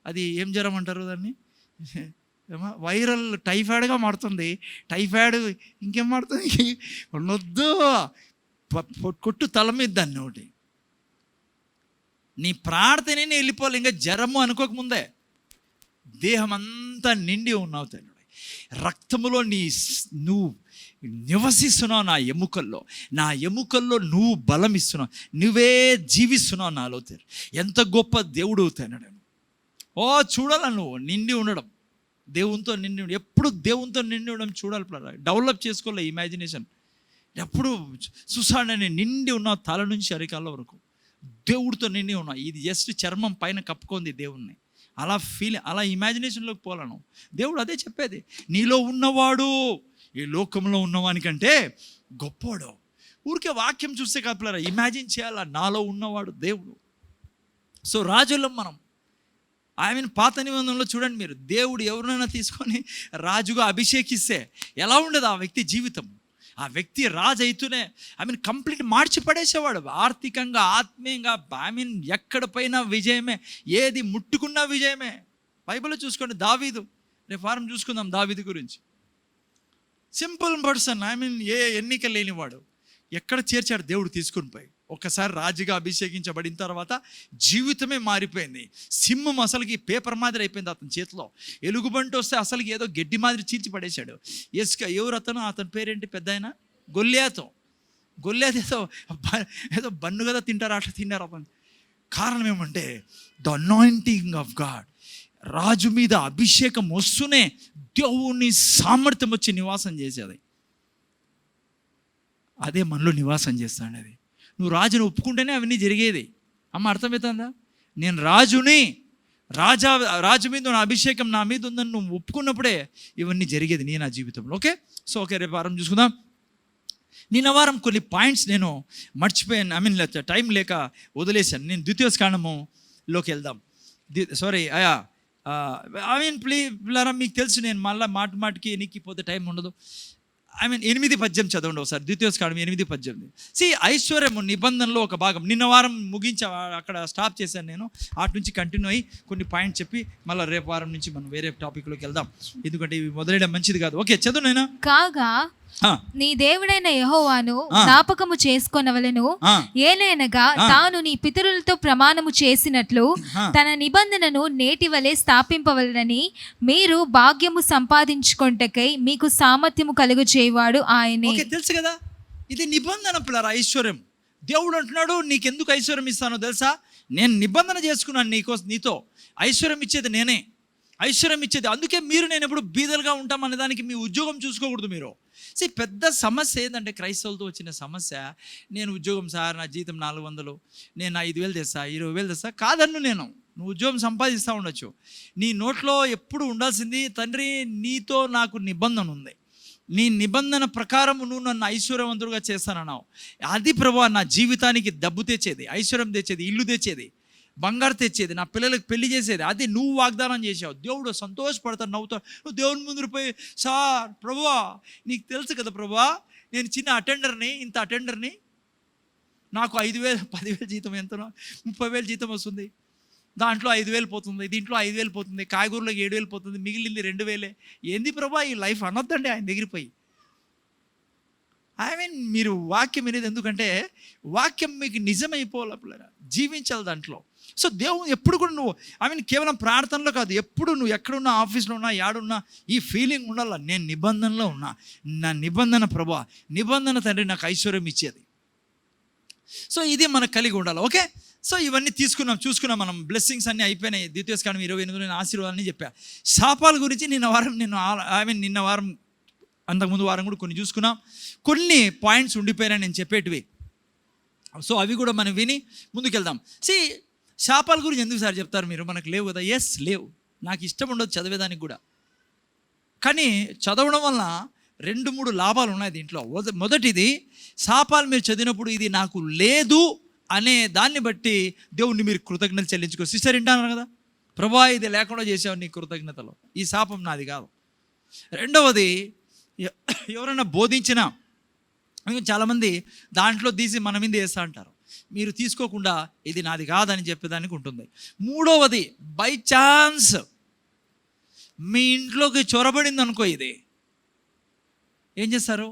అది ఏం జ్వరం అంటారు దాన్ని? వైరల్ టైఫాయిడ్గా మారుతుంది. టైఫాయిడ్ ఇంకేం మారుతుంది? వద్దు, కొట్టు తల మీద దాన్ని ఒకటి. నీ ప్రార్థనే వెళ్ళిపోవాలి. ఇంకా జ్వరము అనుకోకముందే దేహం అంతా నిండి ఉన్నావు తండ్రి. రక్తములో నువ్వు నివసిస్తున్నావు. నా ఎముకల్లో నువ్వు బలం ఇస్తున్నావు. నువ్వే జీవిస్తున్నావు నాలో తండ్రి. ఎంత గొప్ప దేవుడు తండ్రి. ఓ చూడాల నువ్వు నిండి ఉండడం, దేవునితో నిండి ఉండడం. ఎప్పుడు దేవునితో నిండి ఉండడం చూడాలి. డెవలప్ చేసుకోలే ఇమాజినేషన్. ఎప్పుడు చూసాడని నిండి ఉన్నావు, తల నుంచి అరికాల వరకు దేవుడితో నిండి ఉన్నావు. ఇది జస్ట్ చర్మం పైన కప్పుకుంది దేవుణ్ణి. అలా ఇమాజినేషన్లోకి పోలను. దేవుడు అదే చెప్పేది, నీలో ఉన్నవాడు ఈ లోకంలో ఉన్నవానికంటే గొప్పవాడు. ఊరికే వాక్యం చూస్తే కాపులారా, ఇమాజిన్ చేయాలా, నాలో ఉన్నవాడు దేవుడు. సో రాజులం మనం. పాత నిబంధనలో చూడండి మీరు, దేవుడు ఎవరినైనా తీసుకొని రాజుగా అభిషేకిస్తే ఎలా ఉండదు ఆ వ్యక్తి జీవితం. ఆ వ్యక్తి రాజు అయితేనే కంప్లీట్ మార్చి పడేసేవాడు. ఆర్థికంగా, ఆత్మీయంగా, ఎక్కడ పైన విజయమే, ఏది ముట్టుకున్నా విజయమే. బైబిల్లో చూసుకోండి, దావీదు. రేపు వారం చూసుకుందాం దావీదు గురించి. సింపుల్ పర్సన్, ఏ ఎన్నిక లేనివాడు. ఎక్కడ చేర్చాడు దేవుడు తీసుకుని పోయి. ఒక్కసారి రాజుగా అభిషేకించబడిన తర్వాత జీవితమే మారిపోయింది. సింహం అసలుకి పేపర్ మాదిరి అయిపోయింది అతని చేతిలో. ఎలుగుబంటి వస్తే అసలుకి ఏదో గడ్డి మాదిరి చీల్చి పడేశాడు. ఎవరు అతని పేరేంటి? పెద్ద ఆయన గొల్లియాతో. ఏదో బన్ను కదా తింటారు, అట్లా తిన్నారు అతను. కారణం ఏమంటే ద అనాయింటింగ్ ఆఫ్ గాడ్. రాజు మీద అభిషేకం వస్తూనే దేవుని సామర్థ్యం వచ్చి నివాసం చేసేది. అదే మనలో నివాసం చేస్తాడు. అది నువ్వు రాజుని ఒప్పుకుంటేనే అవన్నీ జరిగేది. అమ్మ అర్థమవుతుందా? నేను రాజుని, రాజు మీద ఉన్న అభిషేకం నా మీద ఉందని నువ్వు ఒప్పుకున్నప్పుడే ఇవన్నీ జరిగేది నా జీవితంలో. ఓకే, రేపు వారం చూసుకుందాం. నిన్న వారం కొన్ని పాయింట్స్ నేను మర్చిపోయాను, టైం లేక వదిలేశాను. నేను ద్వితీయోపదేశకాండములోకి వెళ్దాం. ప్లీజ్ మీకు తెలుసు, నేను మళ్ళీ మాటికి ఎన్నికిపోతే టైం ఉండదు. 8:18 చదవండి ఒకసారి. ద్వితీయోపదేశకాండం 8:18. ఐశ్వర్యము నిబంధనలో ఒక భాగం. నిన్న వారం ముగించా, అక్కడ స్టాప్ చేశాను నేను. అటు నుంచి కంటిన్యూ అయ్యి కొన్ని పాయింట్ చెప్పి మళ్ళీ రేపు వారం నుంచి మనం వేరే టాపిక్లోకి వెళ్దాం, ఎందుకంటే ఇవి మొదలైన మంచిది కాదు. ఓకే, చదువు నైనా. కాగా నీ దేవుడైన యెహోవాను జ్ఞాపకము చేసుకొనవలెను. ఏలైనగా తాను నీ పితరులతో ప్రమాణము చేసినట్లు తన నిబంధనను నేటి వలె స్థాపింపవలెనని మీరు భాగ్యము సంపాదించుకొంటకై మీకు సామర్థ్యము కలుగు చేయవాడు ఆయనే. తెలుసు కదా, ఇది నిబంధన పిల్లరా. ఐశ్వర్యం దేవుడు అంటున్నాడు, నీకెందుకు ఐశ్వర్యం ఇస్తానో తెలుసా? నేను నిబంధన చేసుకున్నాను నీతో. ఐశ్వర్యం ఇచ్చేది నేనే, ఐశ్వర్యం ఇచ్చేది. అందుకే నేను ఎప్పుడు బీదలుగా ఉంటాం అనే దానికి మీ ఉద్యోగం చూసుకోకూడదు మీరు. పెద్ద సమస్య ఏంటంటే క్రైస్తవులతో వచ్చిన సమస్య, నేను ఉద్యోగం సార్, నా జీతం 400, నేను 5,000 తెస్తా, 20,000 తెస్తా. కాదన్ను నువ్వు ఉద్యోగం సంపాదిస్తూ ఉండొచ్చు. నీ నోట్లో ఎప్పుడు ఉండాల్సింది, తండ్రి నీతో నాకు నిబంధన ఉంది, నీ నిబంధన ప్రకారం నువ్వు నన్ను ఐశ్వర్యవంతుడుగా చేస్తానన్నావు. అది ప్రభువా నా జీవితానికి డబ్బు తెచ్చేది, ఐశ్వర్యం తెచ్చేది, ఇల్లు తెచ్చేది, బంగారు తెచ్చేది, నా పిల్లలకు పెళ్లి చేసేది. అది నువ్వు వాగ్దానం చేసావు. దేవుడు సంతోషపడతాడు, నవ్వుతాడు. నువ్వు దేవుని ముందు పోయి, సార్ ప్రభువా నీకు తెలుసు కదా ప్రభువా, నేను చిన్న అటెండర్ని, ఇంత అటెండర్ని, నాకు 5,000 10,000 జీతం, ఎంతనో 30,000 జీతం వస్తుంది, దాంట్లో 5,000 పోతుంది, దీంట్లో 5,000 పోతుంది, కాయగూరలోకి 7,000 పోతుంది, మిగిలింది 2,000. ఏంది ప్రభా ఈ లైఫ్ అనొద్దండి ఆయన దగ్గర పోయి. మీరు వాక్యం వినేది ఎందుకంటే వాక్యం మీకు నిజమైపోవాలి, జీవించాలి దాంట్లో. సో దేవుడు ఎప్పుడు కూడా నువ్వు కేవలం ప్రార్థనలో కాదు, ఎప్పుడు నువ్వు ఎక్కడున్నా, ఆఫీస్లో ఉన్నా, యాడున్నా, ఈ ఫీలింగ్ ఉండాల, నేను నిబంధనలో ఉన్నా. నా నిబంధన ప్రభువా, నిబంధన తండ్రి నాకు ఐశ్వర్యం ఇచ్చేది. సో ఇది మనకు కలిగి ఉండాలి. ఓకే, సో ఇవన్నీ చూసుకున్నాం మనం. బ్లెస్సింగ్స్ అన్నీ అయిపోయినాయి. ద్వితీయోపదేశకాండం 28 ఆశీర్వాదాలని చెప్పా. శాపాల గురించి నిన్న వారం అంతకుముందు వారం కూడా కొన్ని చూసుకున్నాం. కొన్ని పాయింట్స్ ఉండిపోయినా నేను చెప్పేటివి. సో అవి కూడా మనం విని ముందుకెళ్దాం. శాపాల గురించి ఎందుకు సార్ చెప్తారు మీరు? మనకు లేవు కదా. లేవు, నాకు ఇష్టం ఉండదు చదివేదానికి కూడా. కానీ చదవడం వల్ల 2-3 లాభాలు ఉన్నాయి దీంట్లో. మొదటిది, శాపాలు మీరు చదివినప్పుడు ఇది నాకు లేదు అనే దాన్ని బట్టి దేవుణ్ణి మీరు కృతజ్ఞత చెల్లించుకో. సిస్టర్ వింటాను కదా, ప్రభువా ఇది లేకుండా చేసావు నీ కృతజ్ఞతలో, ఈ శాపం నాది కాదు. రెండవది, ఎవరైనా బోధించినా చాలామంది దాంట్లో తీసి మన మీద వేస్తా అంటారు, మీరు తీసుకోకుండా ఇది నాది కాదని చెప్పేదానికి ఉంటుంది. మూడవది, బై ఛాన్స్ మీ ఇంట్లోకి చొరబడింది అనుకో, ఏం చేస్తారు?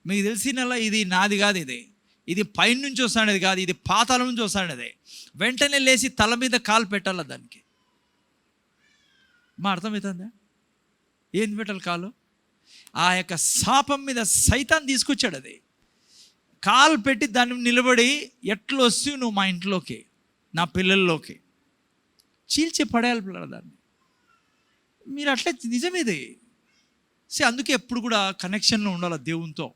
మీకు తెలిసినలా ఇది నాది కాదు, ఇది పైన నుంచి వస్తానేది కాదు, ఇది పాతాళం నుంచి వస్తానేది. వెంటనే లేచి తల మీద కాలు పెట్టాలి దానికి. మా అర్థమవుతుందా? ఏం పెట్టాలి కాలు? ఆ యొక్క శాపం మీద సైతాన్ తీసుకొచ్చాడు. అది కాలు పెట్టి దాన్ని నిలబడి ఎట్లా వస్తూ నువ్వు మా ఇంట్లోకి, నా పిల్లల్లోకి చీల్చి పడేయాలి దాన్ని. మీరు అట్లే నిజమేది. అందుకే ఎప్పుడు కూడా కనెక్షన్లో ఉండాలి దేవునితో.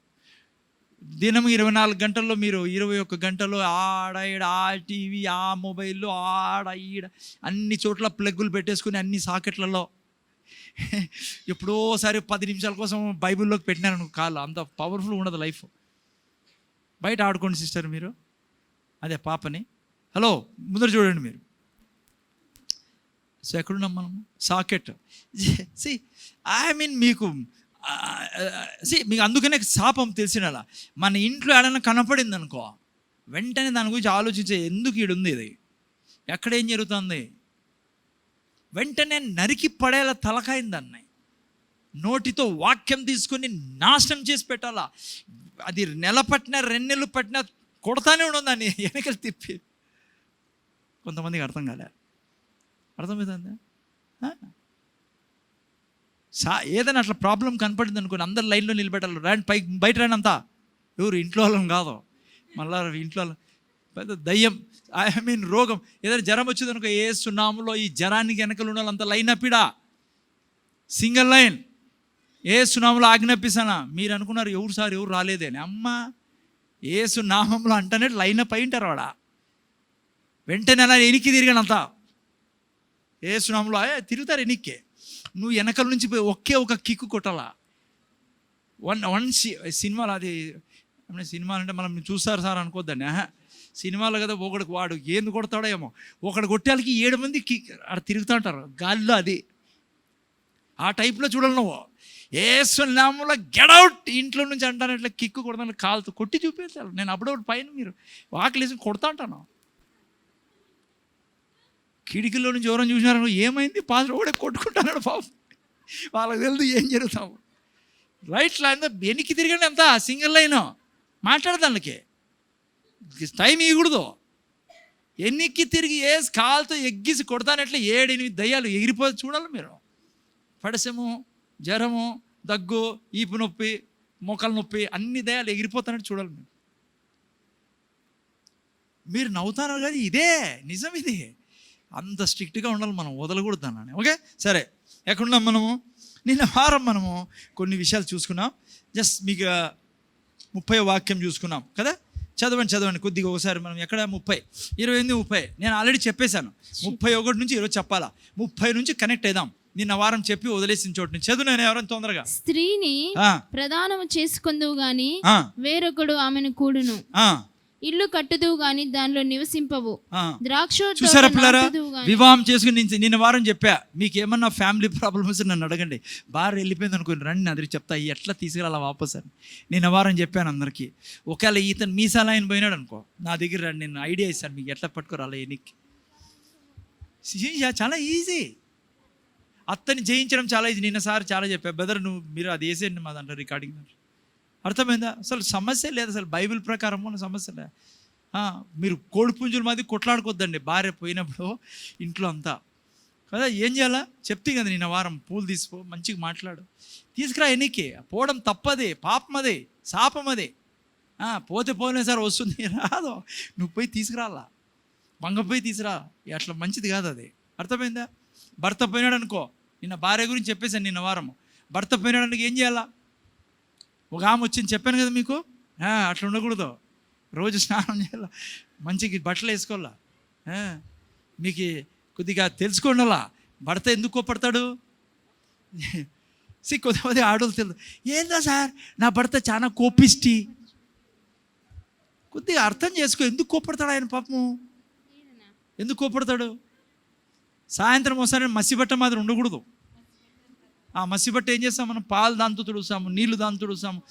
దినం 24 గంటల్లో మీరు 21 గంటలు ఆడ ఈడ, ఆ టీవీ, ఆ మొబైల్లో, ఆడ ఈడ అన్ని చోట్ల ప్లగ్గులు పెట్టేసుకుని అన్ని సాకెట్లలో ఎప్పుడోసారి 10 నిమిషాల కోసం బైబిల్లోకి పెట్టినారనుకో కాళ్ళు, అంత పవర్ఫుల్ ఉండదు లైఫ్. బయట ఆడుకోండి సిస్టర్ మీరు, అదే పాపని. హలో, ముందర చూడండి మీరు. సో ఎక్కడున్నాం మనం? సాకెట్. మీకు మీకు అందుకనే శాపం తెలిసినలా. మన ఇంట్లో ఏడైనా కనపడింది అనుకో, వెంటనే దాని గురించి ఆలోచించే, ఎందుకు ఈడుంది, ఇది ఎక్కడేం జరుగుతుంది, వెంటనే నరికి పడేలా తలకాయింది దాన్ని. నోటితో వాక్యం తీసుకొని నాశనం చేసి పెట్టాలా. అది నెల పట్టినా 2 నెలలు పట్టినా కొడతానే ఉండదు దాన్ని వెనకలు తిప్పి. కొంతమందికి అర్థం కాలే, అర్థమవుతుందా? ఏదైనా అట్లా ప్రాబ్లం కనపడింది అనుకోని అందరు లైన్లో నిలబెట్టాలి. రాండి పైకి, బయట రాండి అంతా. ఎవరు ఇంట్లో వాళ్ళని కాదు, మళ్ళా ఇంట్లో పెద్ద దయ్యం, రోగం, ఏదైనా జ్వరం వచ్చింది అనుకో, యేసు నామములో ఈ జ్వరానికి వెనకలు ఉండాలంతా లైన్ అప్పిడా, సింగిల్ లైన్. యేసు నామములో ఆజ్ఞాపిస్తానా. మీరు అనుకున్నారు ఎవరు సార్ ఎవరు రాలేదే అని. అమ్మ, యేసు నామములో అంటేనే లైన్ అప్ అయి ఉంటారు. వాడ వెంటనే అలా ఎనికి తిరిగానంతా. యేసు నామములో తిరుగుతారు ఎనిక్కే. నువ్వు వెనకల నుంచి పోయి ఒక కిక్కు కొట్టాలా. వన్ సినిమాలు, అది సినిమాలు అంటే మనం చూస్తారు సార్ అనుకోద్దండి. సినిమాలో కదా, ఒకడికి వాడు ఏంది కొడతాడో ఏమో, ఒకడు కొట్టేళ్ళకి 7 మంది అక్కడ తిరుగుతూ ఉంటారు గాల్లో. అది ఆ టైప్లో చూడాలి నువ్వు. యేసు నామములో గెట్ అవుట్ ఇంట్లో నుంచి అంటాను, ఇట్లా కిక్కు కొడతాను, కాలుతో కొట్టి చూపించాలి. నేను అప్పుడప్పుడు పైన మీరు వాకిలేసి కొడతా ఉంటాను. కిటికీలో నుంచి ఎవరైనా చూసినారు, ఏమైంది పాస్ కూడా కొట్టుకుంటున్నాడు పాపం, వాళ్ళకి తెలుసు ఏం జరుగుతాము. రైట్ లైన్ వెనక్కి తిరిగండి అంతా, సింగిల్ లైన్ మాట్లాడదానికి టైం ఇవ్వకూడదు. ఎన్నికి తిరిగి వేసి కాలుతో ఎగ్గిసి కొడతానట్లే 7-8 దయ్యాలు ఎగిరిపోతే చూడాలి మీరు. పడసము, జ్వరము, దగ్గు, ఈపు నొప్పి, మోకాల నొప్పి, అన్ని దయ్యాలు ఎగిరిపోతానట్టు చూడాలి మీరు. మీరు నవ్వుతారు కదా, ఇదే నిజం. ఇది అంత స్ట్రిక్ట్గా ఉండాలి మనం, వదలకూడదు అన్నాను. ఓకే, సరే. ఎక్కడున్నాం మనము? నిన్న వారం మనము కొన్ని విషయాలు చూసుకున్నాం. జస్ట్ మీకు 30వ వాక్యం చూసుకున్నాం కదా. చదవండి కొద్దిగా ఒకసారి. మనం ఎక్కడ 30, 28, 30 నేను ఆల్రెడీ చెప్పేశాను. 31 నుంచి ఈరోజు చెప్పాలా. 30 నుంచి కనెక్ట్ అయిదాం. నిన్న వారం చెప్పి వదిలేసిన చోటు నుంచి చదువు. నేను ఎవరైనా తొందరగా. స్త్రీని ప్రధానము చేసుకుందువు గాని వేరొకడు ఆమెను కూడును, ఇల్లు కట్టుదువు గాని దానిలో నివసింపవు, చూసారా పిల్లరా? వివాహం చేసుకుని నిన్న వారం చెప్పా, మీకు ఏమన్నా ఫ్యామిలీ ప్రాబ్లమ్స్ నన్ను అడగండి. భార్య వెళ్ళిపోయింది అనుకోండి, రండి నా దగ్గర చెప్తా ఎట్లా తీసుకురాలా వాపస్ అని. నిన్న వారం చెప్పాను అందరికీ. ఒకవేళ ఇతను మీసాల ఆయన పోయినాడు అనుకో, నా దగ్గర రండి, నేను ఐడియా ఇస్తాను మీకు ఎట్లా పట్టుకోరాలా ఎనికి. చాలా ఈజీ. అత్తని జయించడం చాలా ఈజీ. నిన్న సార్ చాలా చెప్పా, బ్రదర్ మీరు అది వేసేయండి మా దాంట్లో రికార్డింగ్. అర్థమైందా? అసలు సమస్య లేదు, అసలు బైబిల్ ప్రకారం ఉన్న సమస్య లేదు. మీరు కోడిపుంజుల మాది కొట్లాడుకోవద్దండి భార్య పోయినప్పుడు ఇంట్లో అంతా కదా. ఏం చేయాలా చెప్తే కదా నిన్న వారం. పూలు తీసుకో, మంచిగా మాట్లాడు, తీసుకురా. ఎన్నికి పోవడం తప్పదే, పాపం అదే, శాపం అదే. పోతే పోలే సార్ వస్తుంది, రాదు. నువ్వు పోయి తీసుకురాలా, పోయి తీసుకురా. అట్లా మంచిది కాదు అది. అర్థమైందా? భర్త పోయినాడు అనుకో, నిన్న భార్య గురించి చెప్పేశాను నిన్న వారం. భర్త పోయినాడు అనుకో ఏం చేయాలా? ఒక ఆమె వచ్చింది చెప్పాను కదా మీకు, అట్లా ఉండకూడదు. రోజు స్నానం చేయాలా, మంచిగా బట్టలు వేసుకోవాలా. మీకు కొద్దిగా తెలుసుకోండాలా భర్త ఎందుకు కోపడతాడు. కొంతమంది ఆడవాళ్ళు తెలుసు, ఏందా సార్ నా భర్త చాలా కోపిష్టి. కొద్దిగా అర్థం చేసుకో. ఎందుకు కోపడతాడు ఆయన పాపము? ఎందుకు కోపడతాడు? సాయంత్రం ఒకసారి మసిబట్ట మాదిరి ఉండకూడదు. ఆ మసిబట్ట ఏం చేస్తాం మనం? పాలు దాంతో తుడుస్తాము, నీళ్లు దాంతో తుడుస్తాము.